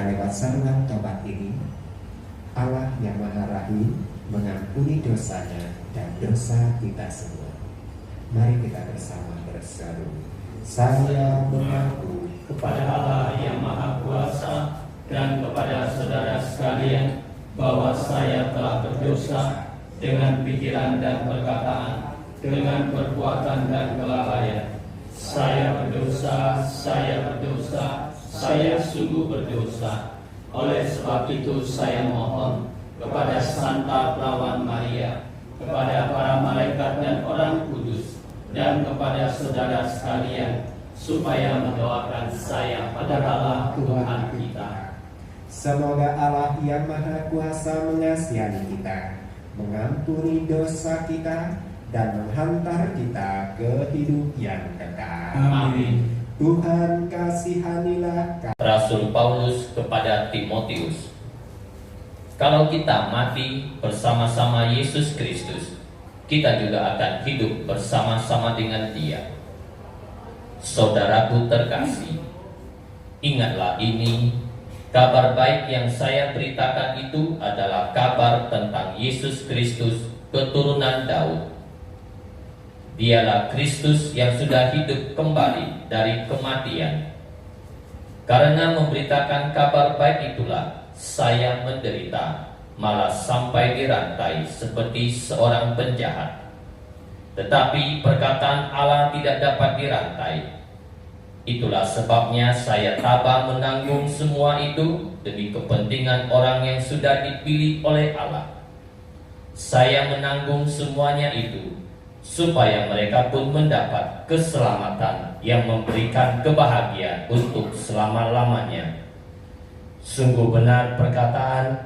Karena lewat seruan tobat ini, Allah yang Maha Rahim mengampuni dosanya dan dosa kita semua. Mari kita bersama berseru. Saya mengaku kepada Allah yang Maha Kuasa dan kepada saudara sekalian bahwa saya telah berdosa dengan pikiran dan perkataan, dengan perbuatan dan kelalaian. Saya berdosa, saya sungguh berdosa. Oleh sebab itu saya mohon kepada Santa Perawan Maria, kepada para malaikat dan orang kudus, dan kepada saudara sekalian, supaya mendoakan saya pada Allah Tuhan kita. Semoga Allah yang Maha Kuasa mengasihani kita, mengampuni dosa kita, dan menghantar kita ke hidup yang kekal. Amin. Tuhan kasihanilah kami. Rasul Paulus kepada Timotius. Kalau kita mati bersama-sama Yesus Kristus, kita juga akan hidup bersama-sama dengan Dia. Saudaraku terkasih, ingatlah ini, kabar baik yang saya beritakan itu adalah kabar tentang Yesus Kristus, keturunan Daud. Dialah Kristus yang sudah hidup kembali dari kematian. Karena memberitakan kabar baik itulah saya menderita, malah sampai dirantai seperti seorang penjahat. Tetapi perkataan Allah tidak dapat dirantai. Itulah sebabnya saya tabah menanggung semua itu demi kepentingan orang yang sudah dipilih oleh Allah. Saya menanggung semuanya itu supaya mereka pun mendapat keselamatan yang memberikan kebahagiaan untuk selama-lamanya. Sungguh benar perkataan,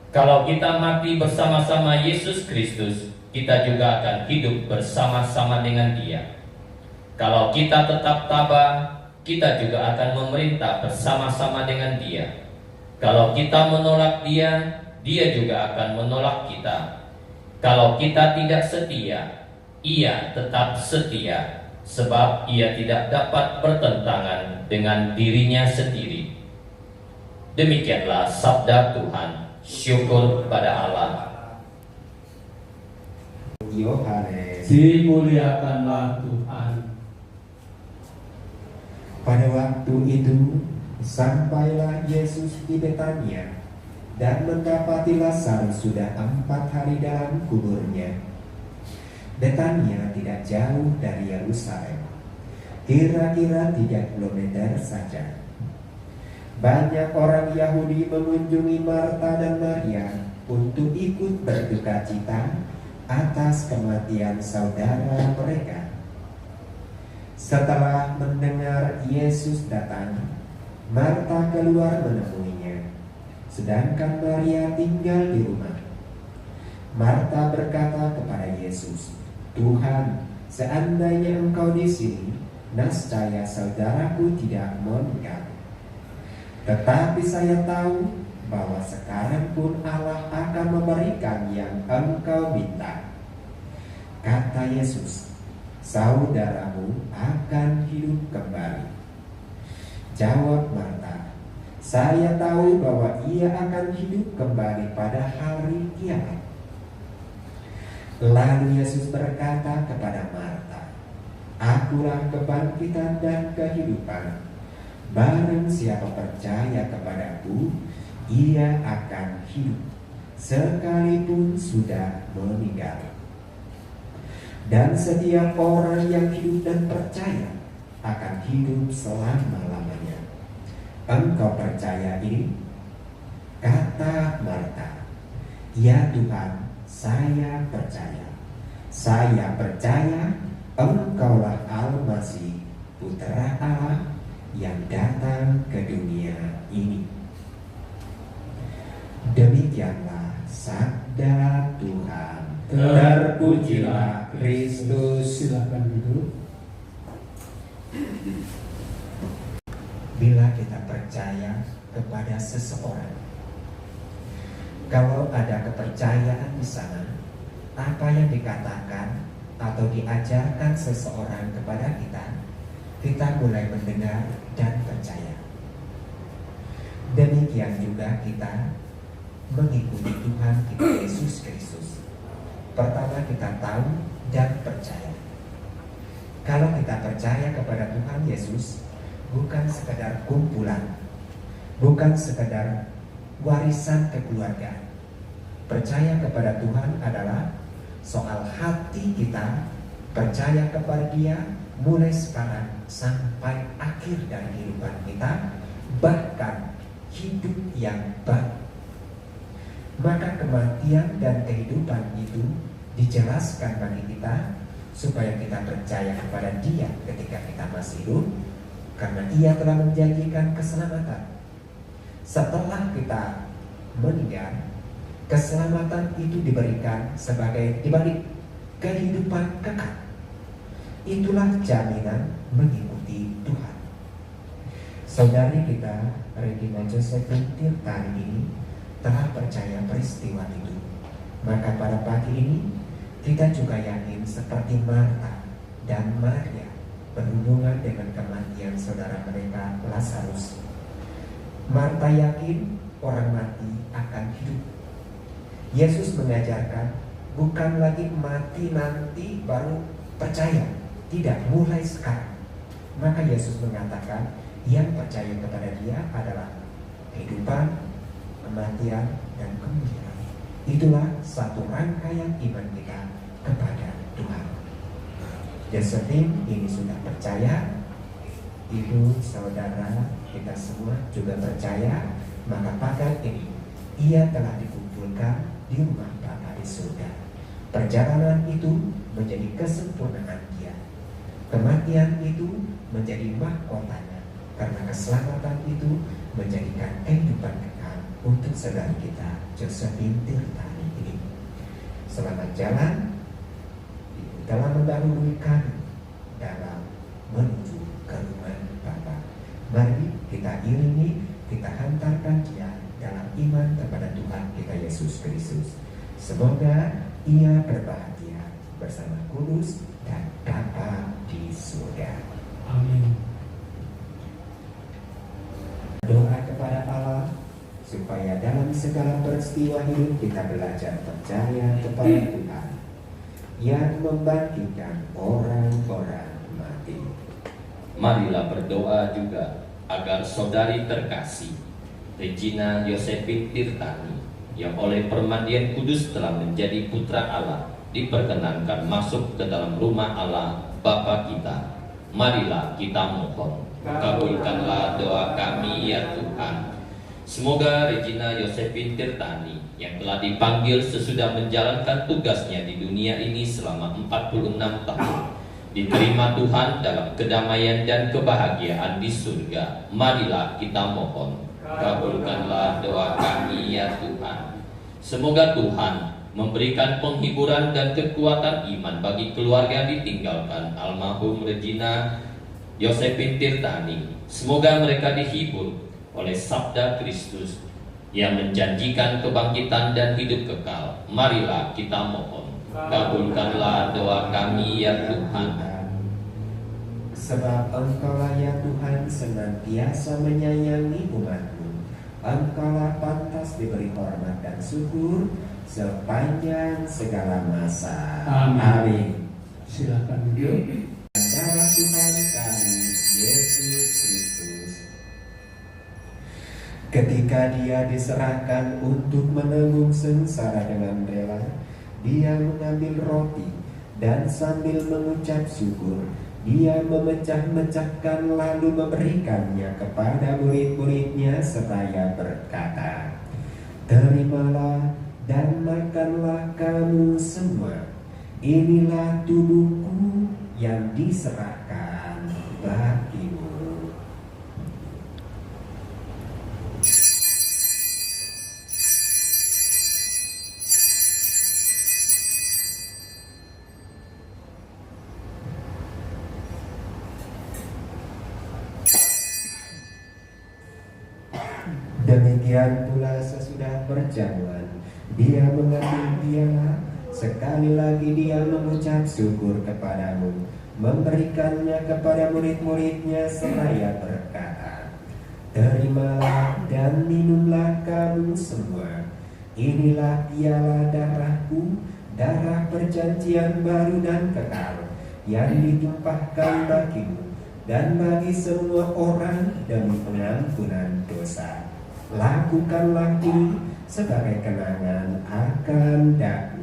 kalau kita mati bersama-sama Yesus Kristus, kita juga akan hidup bersama-sama dengan Dia. Kalau kita tetap tabah, kita juga akan memerintah bersama-sama dengan Dia. Kalau kita menolak Dia, Dia juga akan menolak kita. Kalau kita tidak setia, Ia tetap setia, sebab Ia tidak dapat bertentangan dengan dirinya sendiri. Demikianlah sabda Tuhan. Syukur pada Allah. Yohanes. Dimuliakanlah Tuhan. Pada waktu itu, sampailah Yesus di Betania dan mendapati Lazarus sudah 4 hari dalam kuburnya. Betania tidak jauh dari Yerusalem, kira-kira 3 kilometer saja. Banyak orang Yahudi mengunjungi Marta dan Maria untuk ikut berduka cita atas kematian saudara mereka. Setelah mendengar Yesus datang, Marta keluar menemuinya, sedangkan Maria tinggal di rumah. Marta berkata kepada Yesus, "Tuhan, seandainya Engkau di sini, nescaya saudaraku tidak meninggal. Tetapi saya tahu bahwa sekarang pun Allah akan memberikan yang Engkau minta." Kata Yesus, "Saudaramu akan hidup kembali." Jawab Marta, "Saya tahu bahwa ia akan hidup kembali pada hari kiamat." Lalu Yesus berkata kepada Marta, "Akulah kebangkitan dan kehidupan. Barang siapa percaya kepadaku, ia akan hidup, sekalipun sudah meninggal. Dan setiap orang yang hidup dan percaya akan hidup selama-lamanya." Engkau percaya ini? Kata Marta, "Ya Tuhan, saya percaya. Saya percaya Engkaulah Al-Masih, Putra Allah yang datang ke dunia ini." Demikianlah sabda Tuhan. Terpujilah Kristus. Silakan duduk. Bila kita percaya kepada seseorang, kalau ada kepercayaan di sana, apa yang dikatakan atau diajarkan seseorang kepada kita, kita mulai mendengar dan percaya. demikian juga kita mengikuti Tuhan kita Yesus Kristus. Pertama kita tahu dan percaya. Kalau kita percaya kepada Tuhan Yesus, bukan sekedar kumpulan, bukan sekedar warisan kekeluargaan. Percaya kepada Tuhan adalah soal hati kita percaya kepada Dia mulai sekarang sampai akhir dari kehidupan kita, bahkan hidup yang baru. Maka kematian dan kehidupan itu dijelaskan bagi kita supaya kita percaya kepada Dia ketika kita masih hidup, karena Ia telah menjanjikan keselamatan. Setelah kita meninggal, keselamatan itu diberikan sebagai dibalik kehidupan kekal. Itulah jaminan mengikuti Tuhan. Saudari kita Regina Josephine Tirtani ini telah percaya peristiwa itu. Maka pada pagi ini kita juga yakin seperti Marta dan Maria berhubungan dengan kematian saudara mereka Lazarus. Marta yakin orang mati akan hidup. Yesus mengajarkan bukan lagi mati nanti baru percaya, tidak, mulai sekarang. Maka Yesus mengatakan yang percaya kepada Dia adalah kehidupan, kematian, dan kemuliaan. Itulah satu rangkaian iman kita kepada Tuhan. Josephine ini sudah percaya, ibu, saudara, kita semua juga percaya. Maka pagi ini ia telah dikumpulkan di rumah Bapa di surga. Perjalanan itu menjadi kesempurnaan dia. Kematian itu menjadi mahkotanya, karena keselamatan itu menjadikan kehidupan kekal untuk saudara kita Josephine Tirtani ini. Selamat jalan, Ibu telah mendahului kami dalam menuju ke rumah Bapa. Mari kita iringi, kita hantarkan dia dalam iman kepada Tuhan kita Yesus Kristus. Semoga ia berbahagia bersama Kudus dan Bapa di surga. Amin. Doa kepada Allah supaya dalam segala peristiwa hidup kita belajar percaya kepada Tuhan yang membangkitkan orang-orang mati. Marilah berdoa juga agar saudari terkasih Regina Josephine Tirtani yang oleh permandian kudus telah menjadi putra Allah diperkenankan masuk ke dalam rumah Allah Bapa kita. Marilah kita mohon, kabulkanlah doa kami ya Tuhan. Semoga Regina Josephine Tirtani yang telah dipanggil sesudah menjalankan tugasnya di dunia ini selama 46 tahun diterima Tuhan dalam kedamaian dan kebahagiaan di surga. Marilah kita mohon, kabulkanlah doa kami ya Tuhan. Semoga Tuhan memberikan penghiburan dan kekuatan iman bagi keluarga yang ditinggalkan almarhum Regina Josephine Tirtani. Semoga mereka dihibur oleh sabda Kristus yang menjanjikan kebangkitan dan hidup kekal. Marilah kita mohon, kabulkanlah doa kami ya Tuhan. Sebab Engkaulah ya Tuhan senantiasa menyayangi umat-Mu. Engkaulah pantas diberi hormat dan syukur sepanjang segala masa. Amin. Silakan duduk. Darah Tuhan kami Yesus Kristus, ketika Dia diserahkan untuk menanggung sengsara dengan rela, Dia mengambil roti dan sambil mengucap syukur, Dia memecah-mecahkan lalu memberikannya kepada murid-muridnya seraya berkata, "Terimalah dan makanlah kamu semua. Inilah tubuhku yang diserahkan bagimu." Demikian pula sesudah berjamuan, Dia mengambil piala, sekali lagi Dia mengucap syukur kepadamu, memberikannya kepada murid-muridnya seraya berkata, "Terimalah dan minumlah kamu semua. Inilah piala darahku, darah perjanjian baru dan kekal, yang ditumpahkan bagimu dan bagi semua orang demi pengampunan dosa. Lakukanlah ini sebagai kenangan akan daku.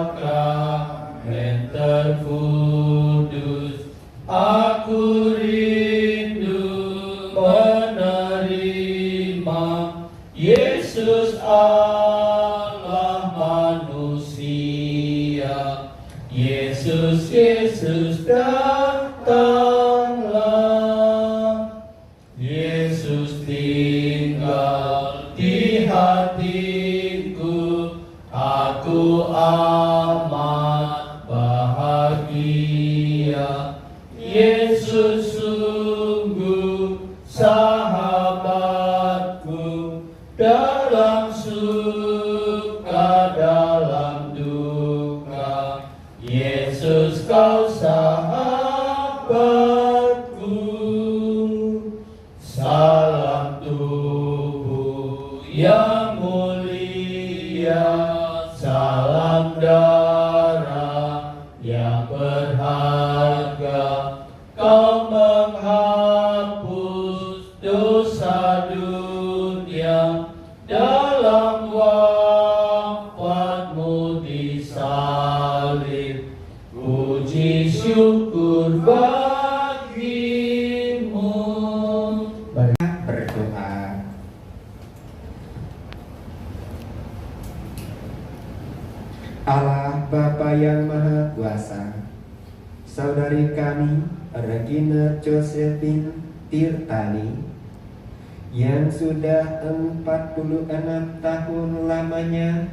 Sakramen terkudus, aku rindu menerima Yesus Allah manusia. Yesus, Yesus datanglah. Yesus tinggal di hatiku, aku amat bahagia. Yesus sungguh sahabatku, dalam suka dalam duka. Yesus kau sahabatku. Salam tubuh yang mulia, salam darah yang berharga. Kau menghapus dosa dunia dalam wafatmu di salib. Puji syukur bagimu. Berdoa. Allah Bapa yang Maha Kuasa, saudari kami Regina Josephine Tirtani yang sudah 46 tahun lamanya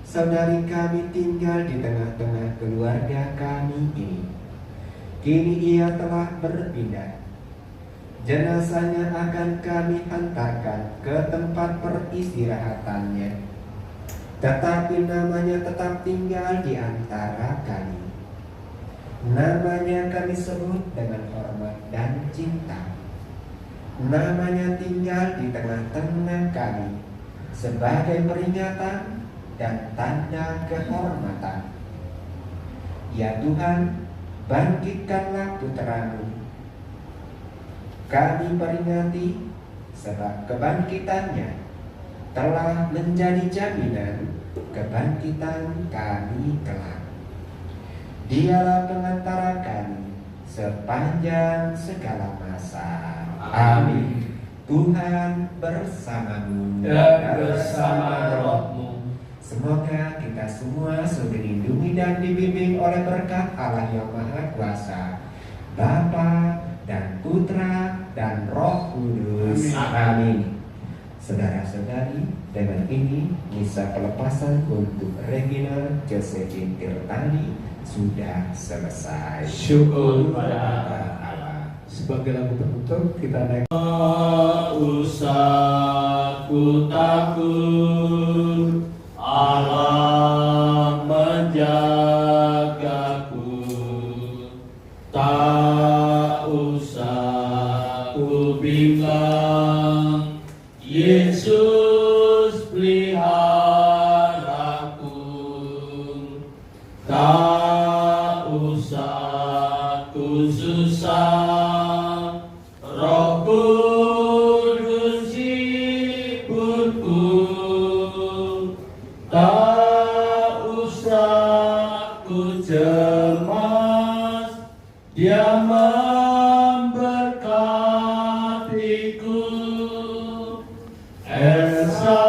saudari kami tinggal di tengah-tengah keluarga kami ini. Kini ia telah berpindah. Jenazahnya akan kami hantarkan ke tempat peristirahatannya, tetapi namanya tetap tinggal di antara kami. Namanya kami sebut dengan hormat dan cinta. Namanya tinggal di tengah-tengah kami sebagai peringatan dan tanda kehormatan. Ya Tuhan, bangkitkanlah putra-Mu. Kami peringati sebab kebangkitannya telah menjadi jaminan kebangkitan kami kelak. Dialah pengantara kami sepanjang segala masa. Amin. Tuhan bersamamu Dan bersama rohmu. Semoga kita semua sudah dilindungi dan dibimbing oleh berkat Allah yang Maha Kuasa, Bapa dan Putra dan Roh Kudus. Amin. Saudara-saudari, dengan ini misa pelepasan untuk Regina Josephine Tirtani sudah selesai. Syukur pada Allah. Sebagai lagu penutup kita naik. usah ku takut, Allah menjagaku. Tak usah ku bimbang, Yesus peliharaku. Tak usah ku susah, Roh Kudus hiburku. Tak usah ku cemas, Dia memberkatiku. El Shaddai,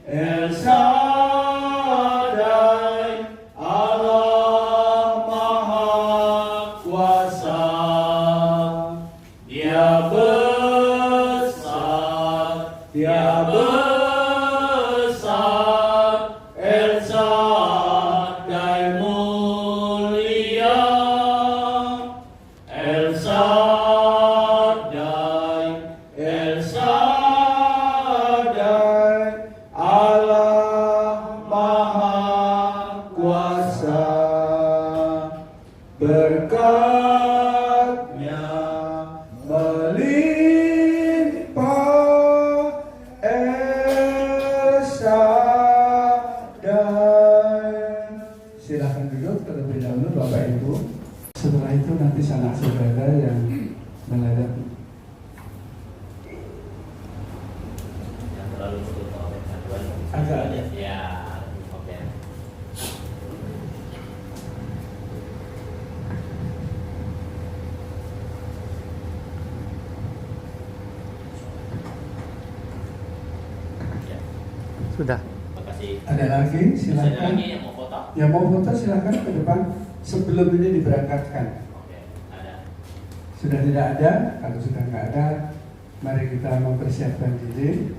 El Shaddai, sadar. Silakan duduk terlebih dahulu Bapak Ibu. Setelah itu nanti sanak saudara yang melihat. Yang terlalu Agak. Ya, oke. Ya, Sudah. terima kasih. Ada lagi? Ada Silakan. lagi yang mau foto? Yang mau foto silakan ke depan sebelum ini diberangkatkan. Oke, ada. Sudah tidak ada? Kalau sudah nggak ada, mari kita mempersiapkan diri.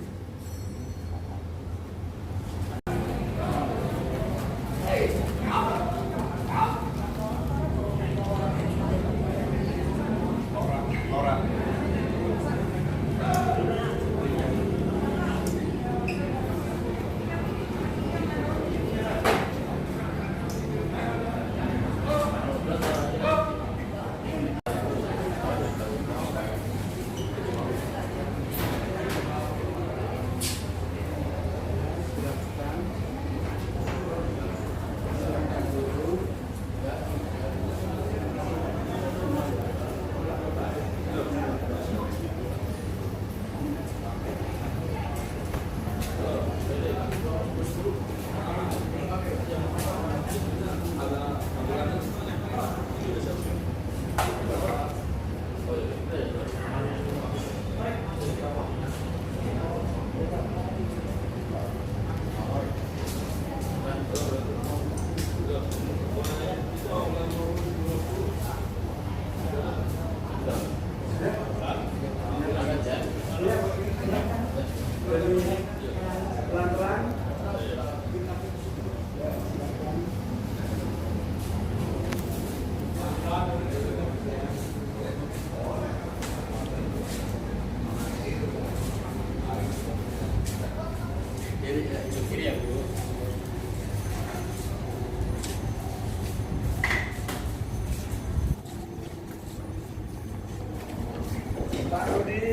Pak Rudi,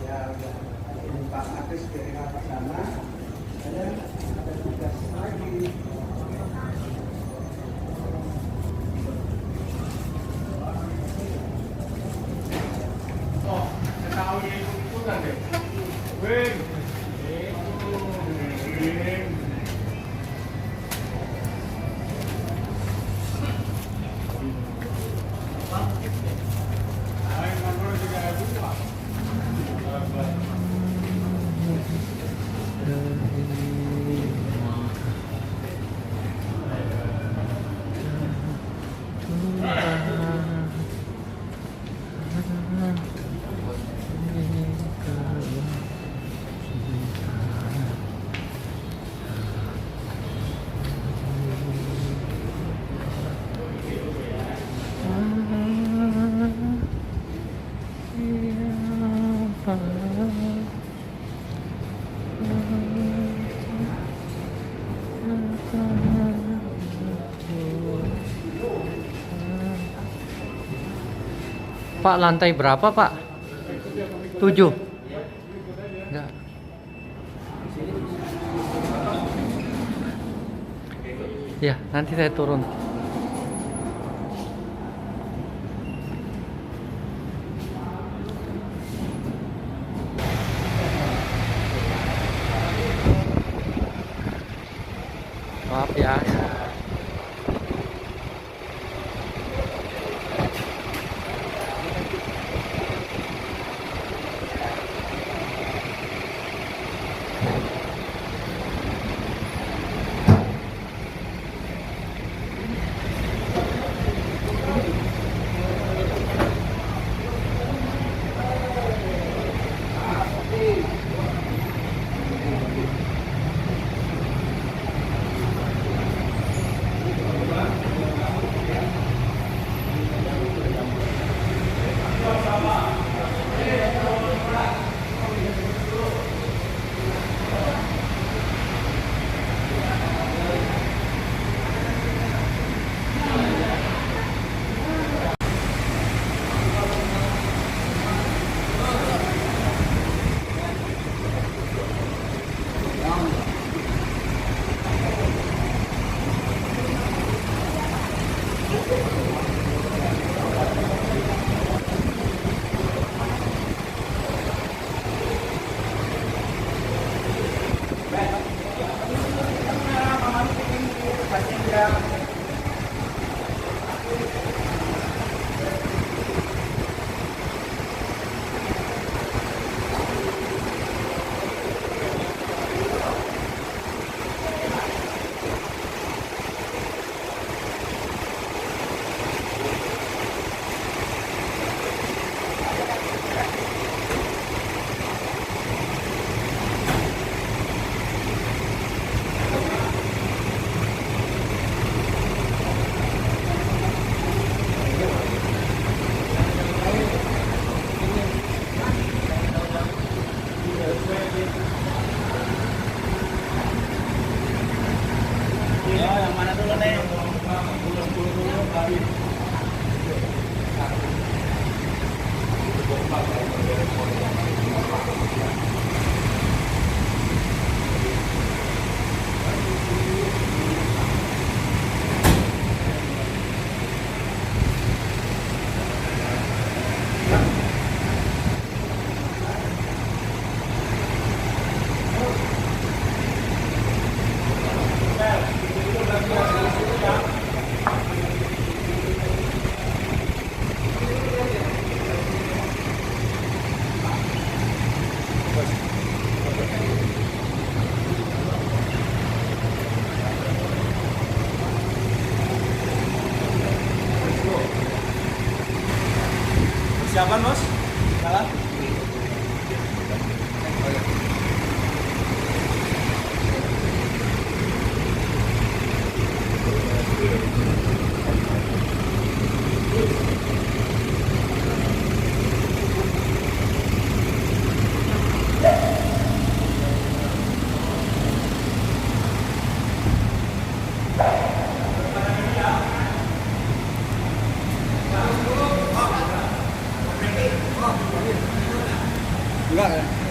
ya udah. Ini Pak Agus dari apa sana? Ada tugas lagi. Oh, tahu ini ikutan deh. Wing. Pak, lantai berapa Pak? 7. Enggak. Ya, nanti saya turun. Maaf ya. Siapan bos? Salah? Enggak kan?